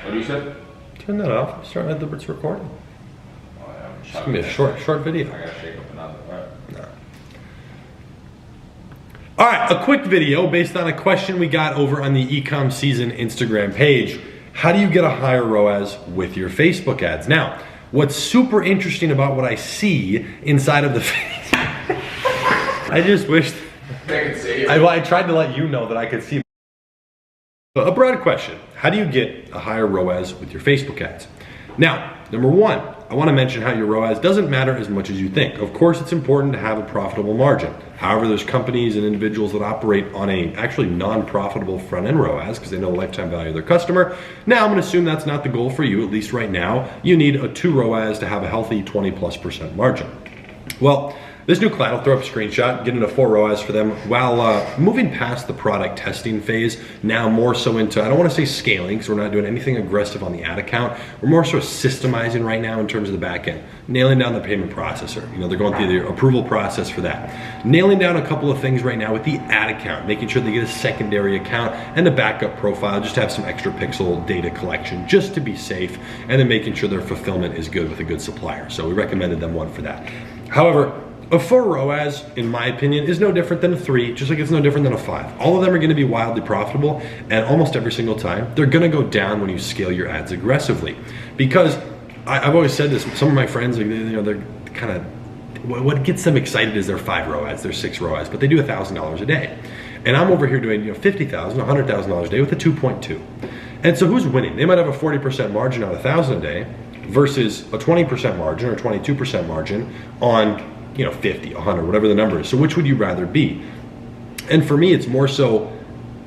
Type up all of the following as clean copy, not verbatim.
What do you say? Turn that off. Start at it's recording. Oh, yeah, It's gonna be a short video. I gotta shake up another. Right. No. All right, a quick video based on a question we got over on the Ecom Season Instagram page. How do you get a higher ROAS with your Facebook ads? Now, what's super interesting about what I see inside of the I just wished I tried to let you know that I could see. But a broad question, how do you get a higher ROAS with your Facebook ads? Now, number one, I want to mention how your ROAS doesn't matter as much as you think. Of course, it's important to have a profitable margin. However, there's companies and individuals that operate on a actually non-profitable front-end ROAS because they know the lifetime value of their customer. Now, I'm going to assume that's not the goal for you, at least right now. You need a 2 ROAS to have a healthy 20+% margin. Well, this new client, I'll throw up a screenshot, getting a 4 ROAS for them while moving past the product testing phase, now more so into, I don't want to say scaling because we're not doing anything aggressive on the ad account. We're more so systemizing right now in terms of the back end, nailing down the payment processor. You know, they're going through the approval process for that. Nailing down a couple of things right now with the ad account, making sure they get a secondary account and a backup profile, just to have some extra pixel data collection just to be safe, and then making sure their fulfillment is good with a good supplier. So we recommended them one for that. However, a 4 ROAS, in my opinion, is no different than a 3, just like it's no different than a 5. All of them are gonna be wildly profitable, and almost every single time, they're gonna go down when you scale your ads aggressively. Because I've always said this, some of my friends, you know, they're kind of, what gets them excited is their 5 ROAS, their 6 ROAS, but they do $1,000 a day. And I'm over here doing, you know, $50,000, $100,000 a day with a 2.2. And so who's winning? They might have a 40% margin on $1,000 a day versus a 20% margin or 22% margin on, you know, 50, 100, whatever the number is. So which would you rather be? And for me, it's more so,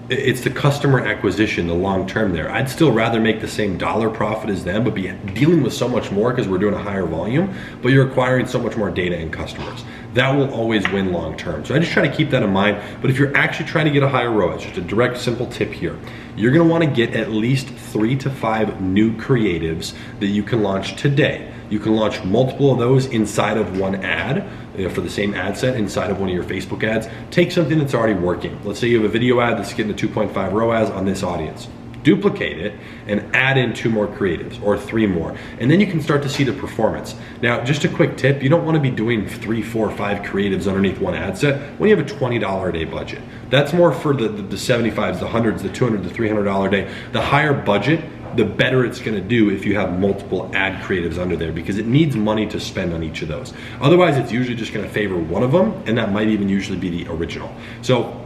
it's the customer acquisition, the long term there. I'd still rather make the same dollar profit as them, but be dealing with so much more because we're doing a higher volume, but you're acquiring so much more data and customers. That will always win long term. So I just try to keep that in mind. But if you're actually trying to get a higher ROAS, just a direct, simple tip here, you're gonna wanna get at least 3 to 5 new creatives that you can launch today. You can launch multiple of those inside of one ad, for the same ad set inside of one of your Facebook ads. Take something that's already working. Let's say you have a video ad that's getting a 2.5 ROAS on this audience. Duplicate it and add in 2 more creatives or 3 more. And then you can start to see the performance. Now, just a quick tip, you don't want to be doing 3, 4, 5 creatives underneath one ad set when you have a $20 a day budget. That's more for the 75s, the 100s, the $200, the $300 a day. The higher budget, the better it's gonna do if you have multiple ad creatives under there, because it needs money to spend on each of those. Otherwise, it's usually just gonna favor one of them, and that might even usually be the original. So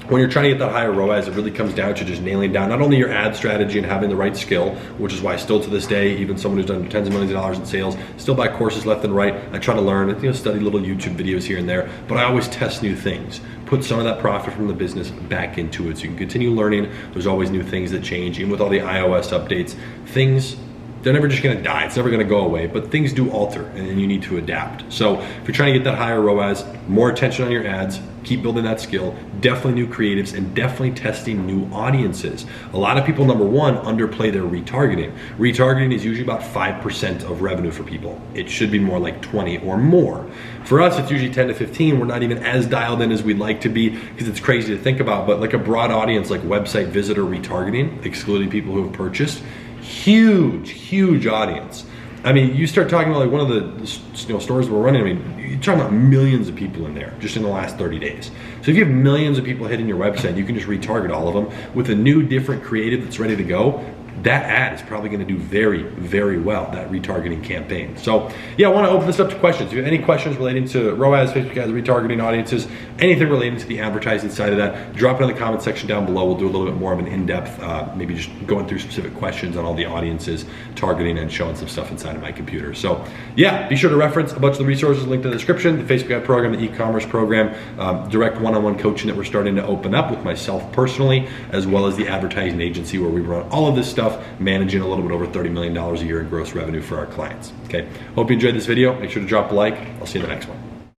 when you're trying to get that higher ROAS, it really comes down to just nailing down not only your ad strategy and having the right skill, which is why still to this day, even someone who's done tens of millions of dollars in sales, still buy courses left and right. I try to learn, you know, study little YouTube videos here and there, but I always test new things. Put some of that profit from the business back into it so you can continue learning. There's always new things that change, even with all the iOS updates. Things, they're never just gonna die, it's never gonna go away, but things do alter and you need to adapt. So if you're trying to get that higher ROAS, more attention on your ads, keep building that skill, definitely new creatives, and definitely testing new audiences. A lot of people, number one, underplay their retargeting. Retargeting is usually about 5% of revenue for people. It should be more like 20 or more. For us, it's usually 10 to 15. We're not even as dialed in as we'd like to be because it's crazy to think about, but like a broad audience like website visitor retargeting, excluding people who have purchased, huge audience. I mean, you start talking about like one of the stores we're running, I mean, you're talking about millions of people in there just in the last 30 days. So if you have millions of people hitting your website, you can just retarget all of them with a new, different creative that's ready to go. That ad is probably gonna do very well, that retargeting campaign. So yeah, I wanna open this up to questions. If you have any questions relating to ROAS, Facebook ads, retargeting audiences, anything relating to the advertising side of that, drop it in the comment section down below. We'll do a little bit more of an in-depth, maybe just going through specific questions on all the audiences, targeting and showing some stuff inside of my computer. So yeah, be sure to reference a bunch of the resources linked in the description, the Facebook ad program, the e-commerce program, direct one-on-one coaching that we're starting to open up with myself personally, as well as the advertising agency where we run all of this stuff, managing a little bit over $30 million a year in gross revenue for our clients. Okay, hope you enjoyed this video. Make sure to drop a like. I'll see you in the next one.